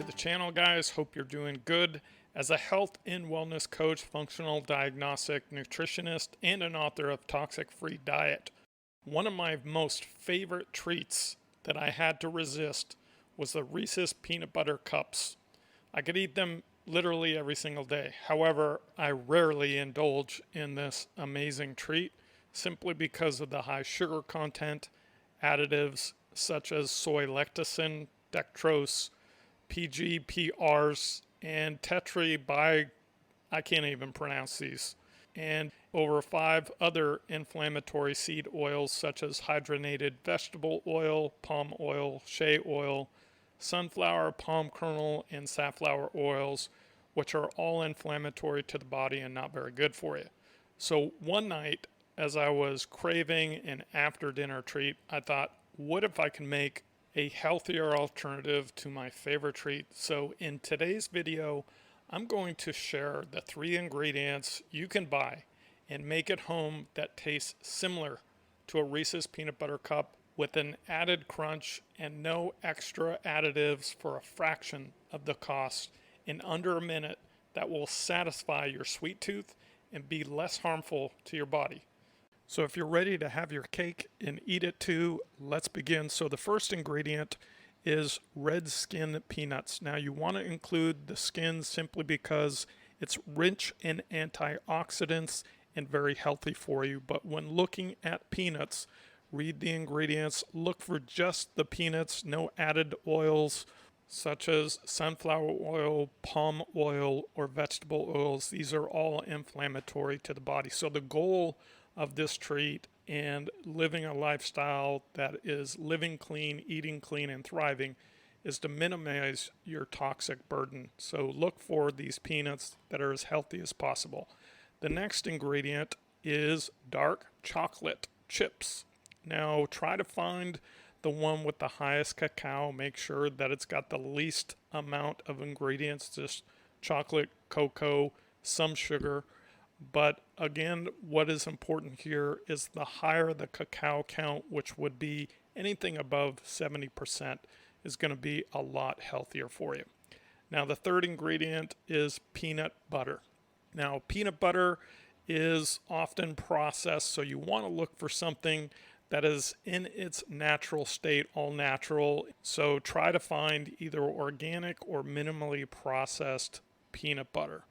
the channel, guys. Hope you're doing good. As a health and wellness coach, functional diagnostic nutritionist, and an author of Toxic Free Diet, one of my most favorite treats that I had to resist was the Reese's peanut butter cups. I could eat them literally every single day. However, I rarely indulge in this amazing treat simply because of the high sugar content, additives such as soy lecithin, dextrose, PGPRs, and I can't even pronounce these, and over 5 other inflammatory seed oils such as hydrogenated vegetable oil, palm oil, shea oil, sunflower, palm kernel, and safflower oils, which are all inflammatory to the body and not very good for you. So one night, as I was craving an after dinner treat, I thought, what if I can make a healthier alternative to my favorite treat? So in today's video, I'm going to share the 3 ingredients you can buy and make at home that tastes similar to a Reese's peanut butter cup with an added crunch and no extra additives for a fraction of the cost in under a minute that will satisfy your sweet tooth and be less harmful to your body. So if you're ready to have your cake and eat it too, let's begin. So the first ingredient is red skin peanuts. Now you want to include the skin simply because it's rich in antioxidants and very healthy for you. But when looking at peanuts, read the ingredients, look for just the peanuts, no added oils such as sunflower oil, palm oil, or vegetable oils. These are all inflammatory to the body. So the goal of this treat and living a lifestyle that is living clean, eating clean, and thriving is to minimize your toxic burden. So look for these peanuts that are as healthy as possible. The next ingredient is dark chocolate chips. Now try to find the one with the highest cacao. Make sure that it's got the least amount of ingredients, just chocolate, cocoa, some sugar. But again, what is important here is the higher the cacao count, which would be anything above 70%, is going to be a lot healthier for you. Now, the third ingredient is peanut butter. Now, peanut butter is often processed, so you want to look for something that is in its natural state, all natural. So try to find either organic or minimally processed peanut butter.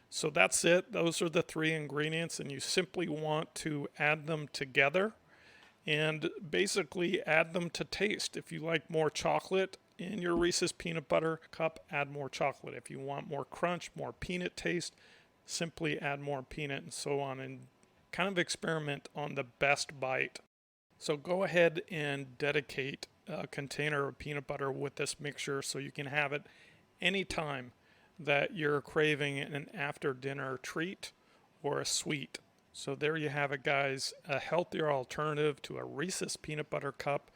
So that's it. Those are the 3 ingredients, and you simply want to add them together and basically add them to taste. If you like more chocolate in your Reese's peanut butter cup, add more chocolate. If you want more crunch, more peanut taste, simply add more peanut, and so on, and kind of experiment on the best bite. So go ahead and dedicate a container of peanut butter with this mixture so you can have it anytime that you're craving an after dinner treat or a sweet. So there you have it, guys, a healthier alternative to a Reese's peanut butter cup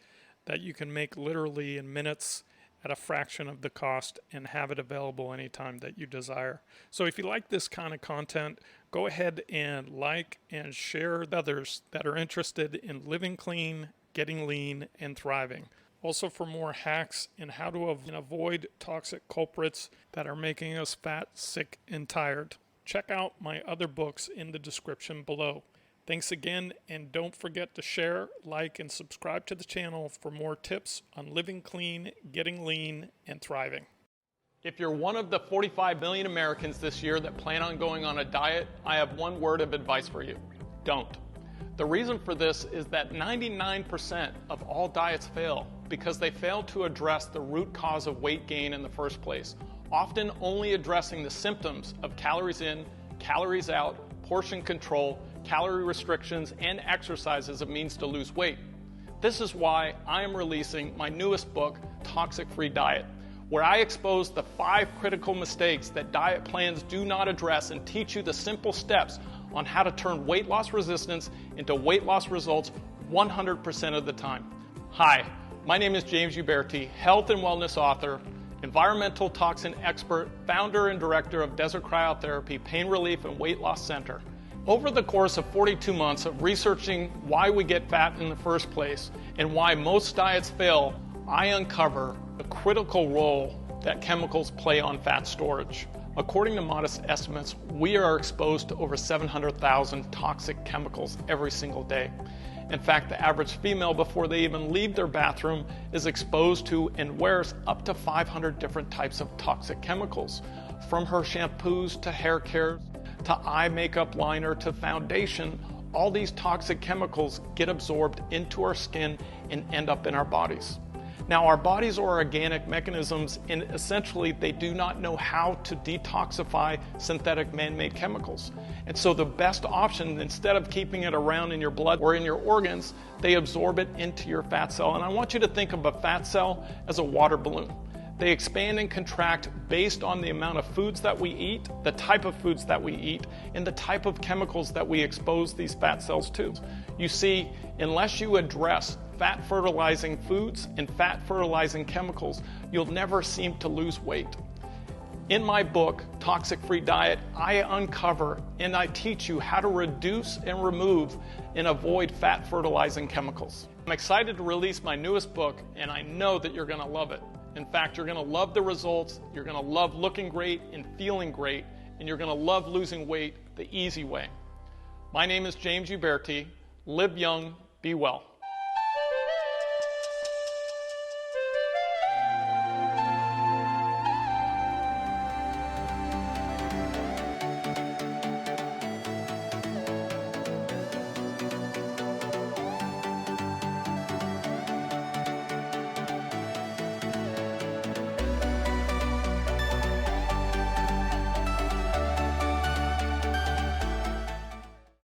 that you can make literally in minutes at a fraction of the cost and have it available anytime that you desire. So if you like this kind of content, go ahead and like and share with others that are interested in living clean, getting lean, and thriving. Also, for more hacks in how to avoid toxic culprits that are making us fat, sick, and tired, check out my other books in the description below. Thanks again, and don't forget to share, like, and subscribe to the channel for more tips on living clean, getting lean, and thriving. If you're one of the 45 million Americans this year that plan on going on a diet, I have one word of advice for you: don't. The reason for this is that 99% of all diets fail because they fail to address the root cause of weight gain in the first place, often only addressing the symptoms of calories in, calories out, portion control, calorie restrictions, and exercise as a means to lose weight. This is why I am releasing my newest book, Toxic Free Diet, where I expose the 5 critical mistakes that diet plans do not address and teach you the simple steps on how to turn weight loss resistance into weight loss results 100% of the time. Hi, my name is James Uberti, health and wellness author, environmental toxin expert, founder and director of Desert Cryotherapy Pain Relief and Weight Loss Center. Over the course of 42 months of researching why we get fat in the first place and why most diets fail, I uncover the critical role that chemicals play on fat storage. According to modest estimates, we are exposed to over 700,000 toxic chemicals every single day. In fact, the average female, before they even leave their bathroom, is exposed to and wears up to 500 different types of toxic chemicals, from her shampoos to hair care to eye makeup liner to foundation. All these toxic chemicals get absorbed into our skin and end up in our bodies. Now, our bodies are organic mechanisms, and essentially they do not know how to detoxify synthetic man-made chemicals. And so the best option, instead of keeping it around in your blood or in your organs, they absorb it into your fat cell. And I want you to think of a fat cell as a water balloon. They expand and contract based on the amount of foods that we eat, the type of foods that we eat, and the type of chemicals that we expose these fat cells to. You see, unless you address fat fertilizing foods and fat fertilizing chemicals, you'll never seem to lose weight. In my book, Toxic Free Diet, I uncover and I teach you how to reduce and remove and avoid fat fertilizing chemicals. I'm excited to release my newest book, and I know that you're going to love it. In fact, you're going to love the results, you're going to love looking great and feeling great, and you're going to love losing weight the easy way. My name is James Uberti. Live young, be well.